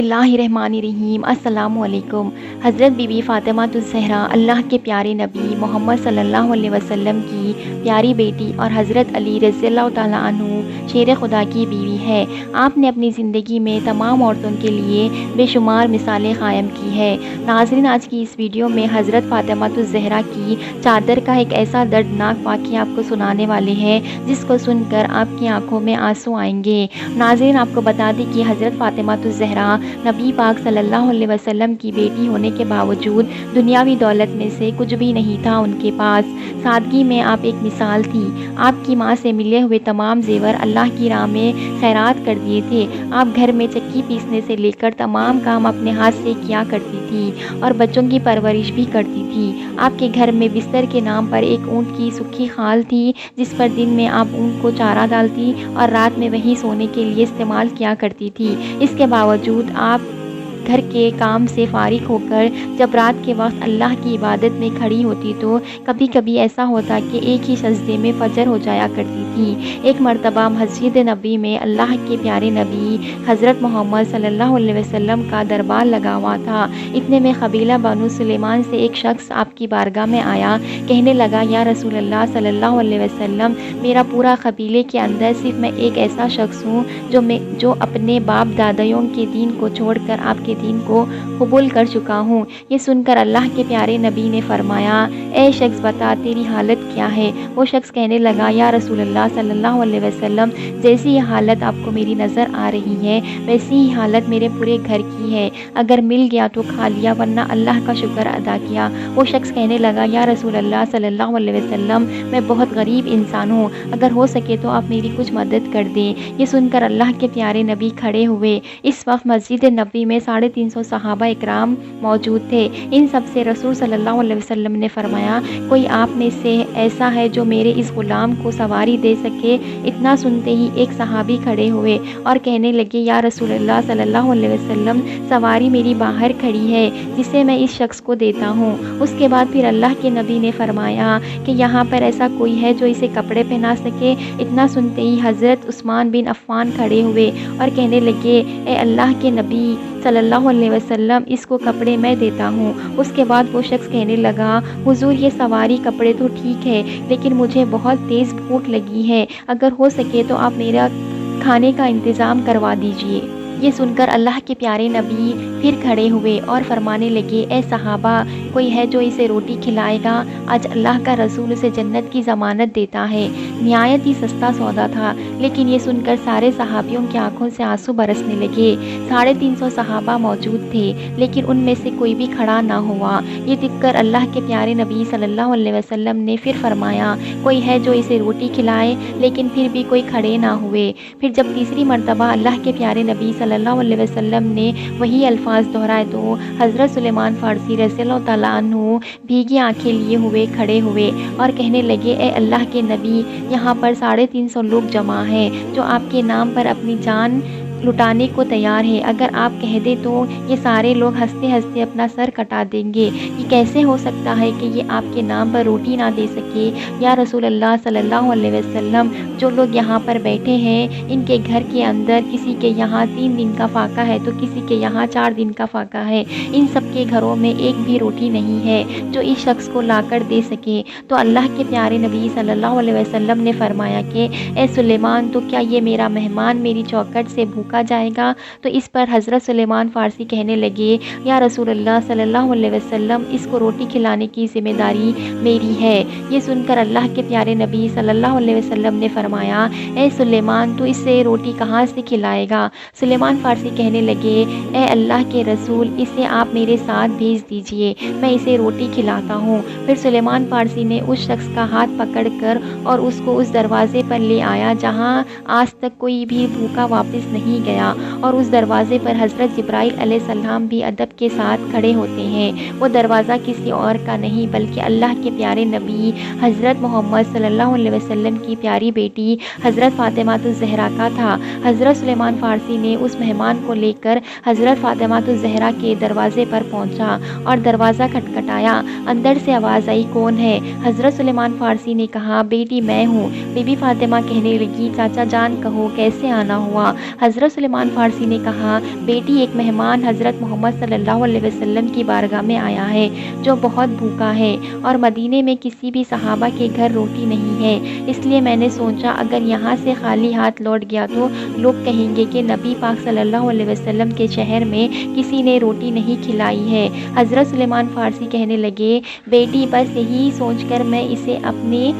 बिस्मिल्लाहिर्रहमानिर्रहीम। अस्सलाम वालेकुम। हज़रत बीबी फ़ातिमा ज़हरा अल्लाह के प्यारे नबी मोहम्मद सल्लल्लाहु अलैहि वसल्लम की प्यारी बेटी और हज़रत अली रज़ियल्लाहु ताला अन्हु शेर खुदा की बीवी है। आपने अपनी ज़िंदगी में तमाम औरतों के लिए बेशुमार मिसालें क़ायम की है। नाज़रीन, आज की इस वीडियो में हज़रत फ़ातिमा ज़हरा की चादर का एक ऐसा दर्दनाक वाक़या आपको सुनाने वाले हैं जिसको सुनकर आपकी आंखों में आंसू आएंगे। नाज़रीन, आपको बता दें कि हज़रत फ़ातिमा ज़हरा नबी पाक सल्लल्लाहु अलैहि वसल्लम की बेटी होने के बावजूद दुनियावी दौलत में से कुछ भी नहीं था उनके पास। सादगी में आप एक मिसाल थी। आपकी माँ से मिले हुए तमाम जेवर अल्लाह की राह में खैरात कर दिए थे। आप घर में चक्की पीसने से लेकर तमाम काम अपने हाथ से किया करती थी और बच्चों की परवरिश भी करती थी। आपके घर में बिस्तर के नाम पर एक ऊँट की सूखी खाल थी जिस पर दिन में आप ऊँट को चारा डालती और रात में वही सोने के लिए इस्तेमाल किया करती थी। इसके बावजूद आप घर के काम से फारिग होकर जब रात के वक्त अल्लाह की इबादत में खड़ी होती तो कभी कभी ऐसा होता कि एक ही सजदे में फजर हो जाया करती थी। एक मरतबा मस्जिद नबी में अल्लाह के प्यारे नबी हज़रत मोहम्मद सल्लल्लाहु अलैहि वसल्लम का दरबार लगा हुआ था। इतने में कबीला बनु सुलेमान से एक शख्स आपकी बारगाह में आया। कहने लगा, या रसूल अल्लाह सल्लल्लाहु अलैहि वसल्लम, मेरा पूरा कबीले के अंदर सिर्फ मैं एक ऐसा शख्स हूँ जो अपने बाप दादाओं के दीन को छोड़कर आपके दीन को कबूल कर चुका हूँ। ये सुनकर अल्लाह के प्यारे नबी ने फरमाया, ए शख्स, बता तेरी हालत क्या है। वो शख्स कहने लगा, या रसूल अल्लाह सल्लल्लाहु अलैहि वसल्लम, जैसी ये हालत आपको मेरी नज़र आ रही है वैसी ही हालत मेरे पूरे घर की है। अगर मिल गया तो खा लिया, वरना अल्लाह का शुक्र अदा किया। वो शख्स कहने लगा, या रसूल अल्लाह सल्लल्लाहु अलैहि वसल्लम, मैं बहुत गरीब इंसान हूँ, अगर हो सके तो आप मेरी कुछ मदद कर दें। ये सुनकर अल्लाह के प्यारे नबी खड़े हुए। इस वक्त मस्जिद नबी में 350 सहाबा इकराम मौजूद थे। इन सब से रसूल सल्लल्लाहु अलैहि वसल्लम ने फरमाया, कोई आप में से ऐसा है जो मेरे इस गुलाम को सवारी दे सके। इतना सुनते ही एक सहाबी खड़े हुए और कहने लगे, या रसूल अल्लाह सल्लल्लाहु अलैहि वसल्लम, सवारी मेरी बाहर खड़ी है जिसे मैं इस शख्स को देता हूँ। उसके बाद फिर अल्लाह के नबी ने फरमाया कि यहाँ पर ऐसा कोई है जो इसे कपड़े पहना सके। इतना सुनते ही हज़रत उस्मान बिन अफ़्फ़ान खड़े हुए और कहने लगे, ए अल्लाह के नबी सल्लल्लाहु अलैहि वसल्लम, इसको कपड़े मैं देता हूँ। उसके बाद वो शख्स कहने लगा, हुजूर, ये सवारी कपड़े तो ठीक है, लेकिन मुझे बहुत तेज़ भूख लगी है, अगर हो सके तो आप मेरा खाने का इंतज़ाम करवा दीजिए। ये सुनकर अल्लाह के प्यारे नबी फिर खड़े हुए और फरमाने लगे, ए सहाबा, कोई है जो इसे रोटी खिलाएगा? आज अल्लाह का रसूल उसे जन्नत की ज़मानत देता है। निहायत ही सस्ता सौदा था। लेकिन ये सुनकर सारे सहाबियों की आंखों से आंसू बरसने लगे। 350 सहाबा मौजूद थे, लेकिन उनमें से कोई भी खड़ा ना हुआ। ये देखकर अल्लाह के प्यारे नबी सल्लल्लाहु अलैहि वसल्लम ने फिर फरमाया, कोई है जो इसे रोटी खिलाए? लेकिन फिर भी कोई खड़े ना हुए। फिर जब तीसरी मरतबा अल्लाह के प्यारे नबी सल्लल्लाहु अलैहि वसल्लम ने वही अल्फाज दोहराए तो हज़रत सुलेमान फ़ारसी रज़ियल्लाहु ताला अन्हु भीगी आंखें लिए हुए खड़े हुए और कहने लगे, ए अल्लाह के नबी, यहाँ पर 350 लोग जमा हैं जो आपके नाम पर अपनी जान लुटाने को तैयार है। अगर आप कह दें तो ये सारे लोग हंसते हंसते अपना सर कटा देंगे। ये कैसे हो सकता है कि ये आपके नाम पर रोटी ना दे सके? या रसूल अल्लाह सल्लल्लाहु अलैहि वसल्लम, जो लोग यहाँ पर बैठे हैं इनके घर के अंदर किसी के यहाँ 3 दिन का फाका है तो किसी के यहाँ 4 दिन का फाका है। इन सब के घरों में एक भी रोटी नहीं है जो इस शख्स को लाकर दे सके। तो अल्लाह के प्यारे नबी सल्लल्लाहु अलैहि वसल्लम ने फरमाया कि ए सुलेमान, तो क्या ये मेरा मेहमान मेरी चौखट से भूखा जाएगा? तो इस पर हज़रत सुलेमान फ़ारसी कहने लगे, या रसूल अल्लाह सल्लल्लाहु अलैहि वसल्लम, इसको रोटी खिलाने की ज़िम्मेदारी मेरी है। ये सुनकर अल्लाह के प्यारे नबी सल्लल्लाहु अलैहि वसल्लम ने फरमाया, ए सुलेमान, तू इससे रोटी कहाँ से खिलाएगा? सुलेमान फ़ारसी कहने लगे, ए अल्लाह के रसूल, इसे आप मेरे साथ भेज दीजिए, मैं इसे रोटी खिलाता हूँ। फिर सुलेमान फ़ारसी ने उस शख्स का हाथ पकड़कर और उसको उस दरवाज़े पर ले आया जहाँ आज तक कोई भी भूखा वापस नहीं गया, और उस दरवाज़े पर हज़रत जिब्राइल अलैहिस्सलाम भी अदब के साथ खड़े होते हैं। वो दरवाज़ा किसी और का नहीं बल्कि अल्लाह के प्यारे नबी हज़रत मोहम्मद सल्लल्लाहु अलैहि वसल्लम की प्यारी बेटी हज़रत फ़ातिमा ज़हरा का था। हज़रत सुलेमान फ़ारसी ने उस मेहमान को लेकर हज़रत फ़ातिमा ज़हरा के दरवाज़े पर पहुंचा और दरवाज़ा खटखटाया। अंदर से आवाज़ आई, कौन है? हज़रत सुलेमान फ़ारसी ने कहा, बेटी मैं हूँ। बीबी फ़ातिमा कहने लगी, चाचा जान कहो कैसे आना हुआ? हज़रत حضرت سلیمان فارسی نے کہا، بیٹی ایک مہمان حضرت محمد صلی اللہ علیہ وسلم کی بارگاہ میں آیا ہے جو بہت بھوکا ہے اور مدینے میں کسی بھی صحابہ کے گھر روٹی نہیں ہے، اس لیے میں نے سوچا اگر یہاں سے خالی ہاتھ لوٹ گیا تو لوگ کہیں گے کہ نبی پاک صلی اللہ علیہ وسلم کے شہر میں کسی نے روٹی نہیں کھلائی ہے۔ حضرت سلیمان فارسی کہنے لگے، بیٹی بس یہی سوچ کر میں اسے اپنے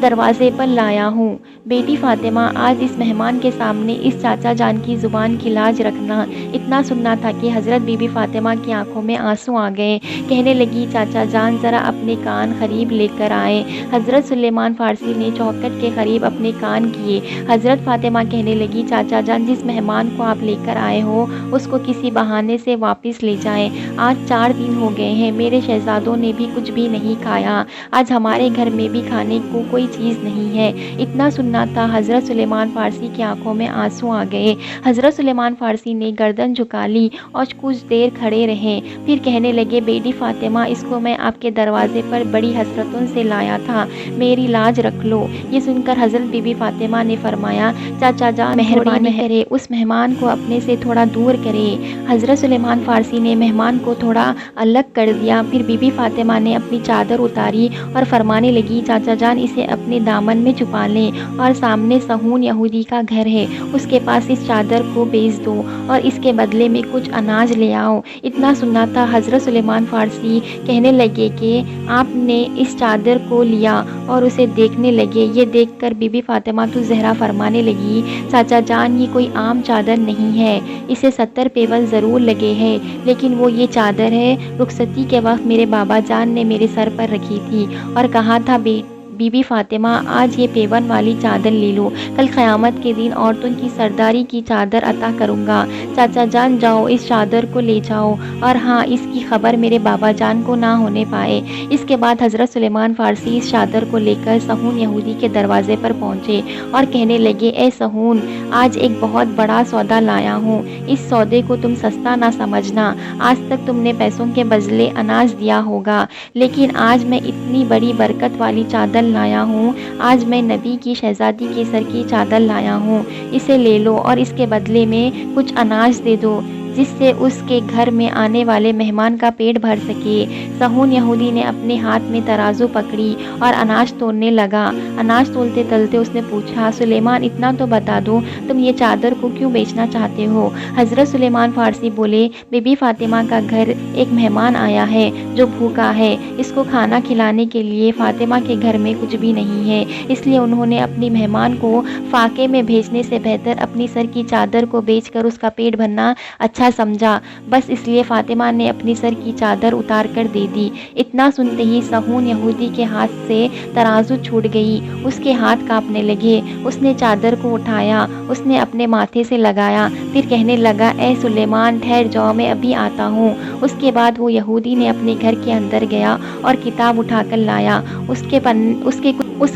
دروازے پر لایا ہوں۔ بیٹی فاطمہ، آج اس مہمان کے سامنے اس چاچا جان کی زبان کی لاج رکھنا۔ اتنا سننا تھا کہ حضرت بی بی فاطمہ کی آنکھوں میں آنسو آ گئے۔ کہنے لگی، چاچا جان ذرا اپنے کان قریب لے کر آئے۔ حضرت سلیمان فارسی نے چوکھٹ کے قریب اپنے کان کیے۔ حضرت فاطمہ کہنے لگی، چاچا جان جس مہمان کو آپ لے کر آئے ہو اس کو کسی بہانے سے واپس لے جائیں۔ آج 4 دن ہو گئے ہیں، میرے شہزادوں نے بھی کچھ بھی نہیں کھایا۔ آج ہمارے گھر میں بھی کھانے کو کوئی چیز نہیں ہے۔ اتنا سننا تھا حضرت سلیمان فارسی کی آنکھوں میں آنسو آ گئے۔ حضرت سلیمان فارسی نے گردن جھکا لی اور کچھ دیر کھڑے رہے، پھر کہنے لگے، بیٹی فاطمہ، اس کو میں آپ کے دروازے پر بڑی حسرتوں سے لایا تھا، میری لاج رکھ لو۔ یہ سن کر حضرت بی بی فاطمہ نے فرمایا، چاچا جان مہربانی کرے اس مہمان کو اپنے سے تھوڑا دور کرے۔ حضرت سلیمان فارسی نے مہمان کو تھوڑا الگ کر دیا، پھر بی بی فاطمہ نے اپنی چادر اتاری اور فرمانے لگی، چاچا جان اسے اپنے دامن میں چھپا لیں اور سامنے صہون یہودی کا گھر ہے، اس کے پاس اس چادر کو بیچ دو اور اس کے بدلے میں کچھ اناج لے آؤ۔ اتنا سننا تھا حضرت سلیمان فارسی کہنے لگے کہ آپ نے اس چادر کو لیا اور اسے دیکھنے لگے۔ یہ دیکھ کر بی بی فاطمہ الزہرا فرمانے لگی، چاچا جان یہ کوئی عام چادر نہیں ہے، اسے 70 پیول ضرور لگے ہیں، لیکن وہ یہ چادر ہے رخصتی کے وقت میرے بابا جان نے میرے سر پر رکھی تھی اور کہا تھا، بی بی فاطمہ آج یہ پیون والی چادر لے لو، کل قیامت کے دن عورتوں کی سرداری کی چادر عطا کروں گا۔ چاچا جان جاؤ اس چادر کو لے جاؤ، اور ہاں اس کی خبر میرے بابا جان کو نہ ہونے پائے۔ اس کے بعد حضرت سلیمان فارسی اس چادر کو لے کر صہون یہودی کے دروازے پر پہنچے اور کہنے لگے، اے صہون، آج ایک بہت بڑا سودا لایا ہوں، اس سودے کو تم سستا نہ سمجھنا۔ آج تک تم نے پیسوں کے بدلے اناج دیا ہوگا، لیکن آج میں اتنی بڑی برکت والی چادر لایا ہوں، آج میں نبی کی شہزادی کے سر کی چادر لایا ہوں، اسے لے لو اور اس کے بدلے میں کچھ اناج دے دو جس سے اس کے گھر میں آنے والے مہمان کا پیٹ بھر سکے۔ صہون یہودی نے اپنے ہاتھ میں ترازو پکڑی اور اناج تولنے لگا۔ اناج تولتے تولتے اس نے پوچھا، سلیمان اتنا تو بتا دو، تم یہ چادر کو کیوں بیچنا چاہتے ہو؟ حضرت سلیمان فارسی بولے، بی بی فاطمہ کا گھر ایک مہمان آیا ہے جو بھوکا ہے، اس کو کھانا کھلانے کے لیے فاطمہ کے گھر میں کچھ بھی نہیں ہے، اس لیے انہوں نے اپنی مہمان کو فاقے میں بھیجنے سے بہتر اپنی سر کی چادر کو بیچ کر اس کا پیٹ بھرنا اچھا سمجھا، بس اس لیے فاطمہ نے اپنی سر کی چادر اتار کر دے دی۔ اتنا سنتے ہی صہون یہودی کے ہاتھ سے ترازو چھوٹ گئی، اس کے ہاتھ کانپنے لگے، اس نے چادر کو اٹھایا، اس نے اپنے ماتھے سے لگایا، پھر کہنے لگا، اے سلیمان ٹھہر جاؤ، میں ابھی آتا ہوں۔ اس کے بعد وہ یہودی نے اپنے گھر کے اندر گیا اور کتاب اٹھا کر لایا، اس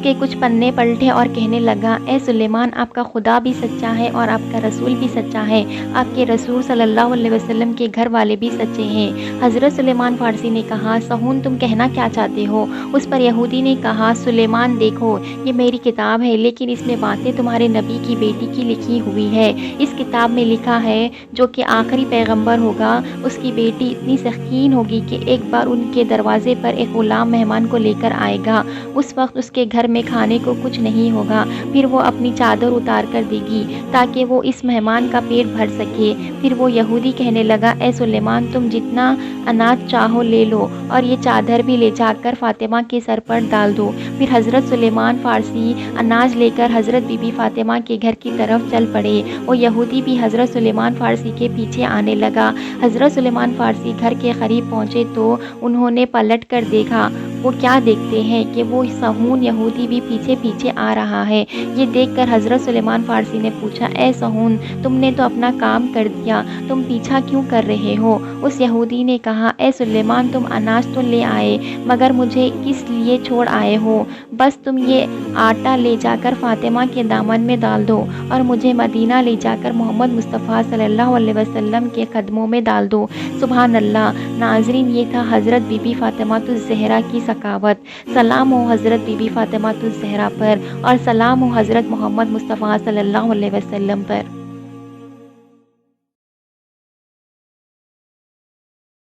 کے کچھ پنے پلٹے اور کہنے لگا، اے سلیمان، آپ کا خدا بھی سچا ہے اور آپ کا رسول بھی سچا ہے، آپ کے رسول صلی اللہ علیہ وسلم کے گھر والے بھی سچے ہیں۔ حضرت سلیمان فارسی نے کہا، صہون تم کہنا کیا چاہتے ہو؟ اس پر یہودی نے کہا، سلیمان دیکھو، یہ میری کتاب ہے، لیکن اس میں باتیں تمہارے نبی کی بیٹی کی لکھی ہوئی ہے۔ اس کتاب میں لکھا ہے جو کہ آخری پیغمبر ہوگا اس کی بیٹی اتنی سخین ہوگی کہ ایک بار ان کے دروازے پر ایک غلام مہمان کو لے کر آئے گا، اس وقت اس کے گھر میں کھانے کو کچھ نہیں ہوگا، پھر وہ اپنی چادر اتار کر دے گی تاکہ وہ اس مہمان کا پیٹ بھر سکے۔ پھر وہ یہودی کہنے لگا، اے سلیمان تم جتنا اناج چاہو لے لو اور یہ چادر بھی لے جا کر فاطمہ کے سر پر ڈال دو۔ پھر حضرت سلیمان فارسی اناج لے کر حضرت بی بی فاطمہ کے گھر کی طرف چل پڑے۔ وہ یہودی بھی حضرت سلیمان فارسی کے پیچھے آنے لگا۔ حضرت سلیمان فارسی گھر کے قریب پہنچے تو انہوں نے پلٹ کر دیکھا۔ وہ کیا دیکھتے ہیں کہ وہ صہون یہودی بھی پیچھے پیچھے آ رہا ہے۔ یہ دیکھ کر حضرت سلیمان فارسی نے پوچھا، اے صہون، تم نے تو اپنا کام کر دیا، تم پیچھا کیوں کر رہے ہو؟ اس یہودی نے کہا، اے سلیمان، تم اناج تو لے آئے، مگر مجھے کس لیے چھوڑ آئے ہو؟ بس تم یہ آٹا لے جا کر فاطمہ کے دامن میں ڈال دو اور مجھے مدینہ لے جا کر محمد مصطفیٰ صلی اللہ علیہ وسلم کے قدموں میں ڈال دو۔ سبحان اللہ۔ ناظرین، یہ تھا حضرت بی بی فاطمہ الزہرا کی سخاوت۔ سلام ہو حضرت بی بی فاطمہ الزہرا پر، اور سلام ہو حضرت محمد مصطفیٰ صلی اللہ علیہ وسلم پر۔